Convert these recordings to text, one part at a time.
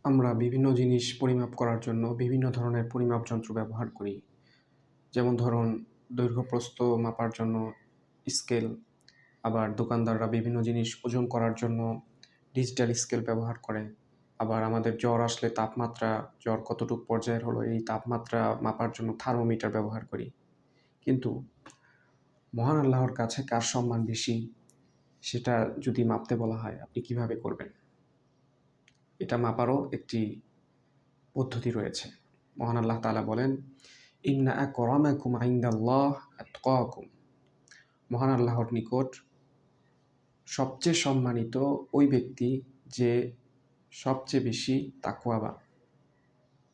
আমরা বিভিন্ন জিনিস পরিমাপ করার জন্য বিভিন্ন ধরনের পরিমাপ যন্ত্র ব্যবহার করি। যেমন ধরুন দৈর্ঘ্য প্রস্থ মাপার জন্য স্কেল, আবার দোকানদাররা বিভিন্ন জিনিস ওজন করার জন্য ডিজিটাল স্কেল ব্যবহার করে। আবার আমাদের জ্বর আসলে তাপমাত্রা, জ্বর কতটুক পর্যায়ের হলো এই তাপমাত্রা মাপার জন্য থার্মোমিটার ব্যবহার করি। কিন্তু মহান আল্লাহর কাছে কার সম্মান বেশি সেটা যদি মাপতে বলা হয় আপনি কিভাবে করবেন? এটা মাপারও একটি পদ্ধতি রয়েছে। মহান আল্লাহ তাআলা বলেন, ইন্না আকরামাকুম ইনদাল্লাহ আতকাকুম। মহান আল্লাহর নিকট সবচেয়ে সম্মানিত ওই ব্যক্তি যে সবচেয়ে বেশি তাকওয়াবান।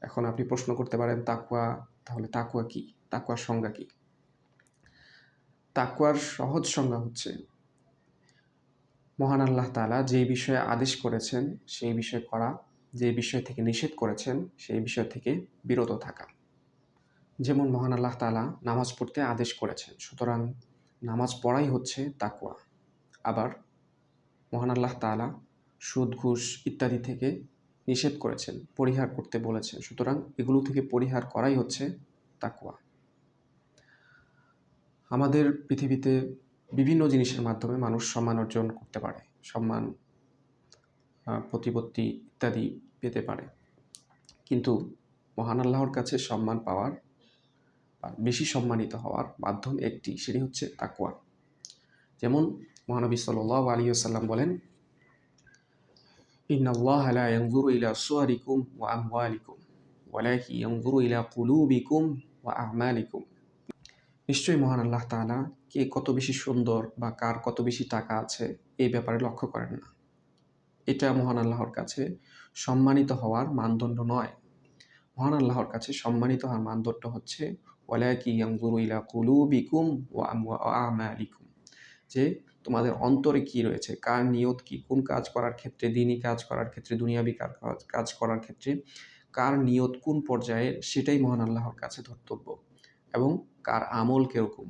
এখন আপনি প্রশ্ন করতে পারেন তাকওয়া, তাহলে তাকওয়া কি? তাকওয়ার সংজ্ঞা কি? তাকওয়ার সহজ সংজ্ঞা হচ্ছে মহান আল্লাহ তাআলা যেই বিষয়ে আদেশ করেছেন সেই বিষয় করা, যে বিষয় থেকে নিষেধ করেছেন সেই বিষয় থেকে বিরত থাকা। যেমন মহান আল্লাহ তাআলা নামাজ পড়তে আদেশ করেছেন, সুতরাং নামাজ পড়াই হচ্ছে তাকওয়া। আবার মহান আল্লাহ তাআলা সুদ ঘুষ ইত্যাদি থেকে নিষেধ করেছেন, পরিহার করতে বলেছেন, সুতরাং এগুলো থেকে পরিহার করাই হচ্ছে তাকওয়া। আমাদের পৃথিবীতে বিভিন্ন জিনিসের মাধ্যমে মানুষ সম্মান অর্জন করতে পারে, সম্মান প্রতিপত্তি ইত্যাদি পেতে পারে, কিন্তু মহান আল্লাহর কাছে সম্মান পাওয়ার বেশি সম্মানিত হওয়ার মাধ্যম একটি, সেটি হচ্ছে তাকওয়া। যেমন মহানবী সাল্লাল্লাহু আলাইহি ওয়াসাল্লাম বলেন, ইন্নাল্লাহা লা ইয়ানজুরু ইলা সুওয়ারিকুম ওয়া আমওয়ালিকুম ওয়ালাকিন ইয়ানজুরু ইলা কুলুবিকুম ওয়া আ'মালিকুম। নিশ্চয়ই মহান আল্লাহ তাআলা কে কত বেশি সুন্দর বা কার কত বেশি টাকা আছে এই ব্যাপারে লক্ষ্য করেন না। এটা মহান আল্লাহর কাছে সম্মানিত হওয়ার মানদণ্ড নয়। মহান আল্লাহর কাছে সম্মানিত হওয়ার মানদণ্ড হচ্ছে ওয়ালাকিন ইয়ানজুরু ইলা কুলুবিকুম ওয়া আ'মালিকুম, যে তোমাদের অন্তরে কি রয়েছে, কার নিয়ত কি, কোন কাজ করার ক্ষেত্রে, দ্বীনি কাজ করার ক্ষেত্রে, দুনিয়াবি কাজ করার ক্ষেত্রে কার নিয়ত কোন পর্যায়ে, সেটাই মহান আল্লাহর কাছে ধর্তব্য। এবং কার আমল কিরকম,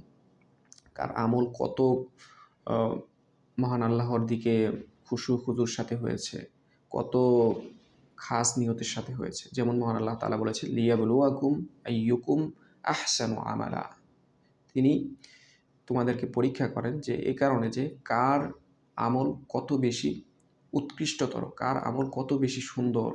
কার আমল কত মহান আল্লাহর দিকে খুশু খুজুর সাথে হয়েছে, কত খাস নিয়তের সাথে হয়েছে। যেমন মহান আল্লাহ তাআলা বলেছেন, লিয়াবলুয়াকুম আইয়ুকুম আহসানু আমালা। তিনি তোমাদেরকে পরীক্ষা করেন যে এই কারণে যে কার আমল কত বেশি উৎকৃষ্টতর, কার আমল কত বেশি সুন্দর।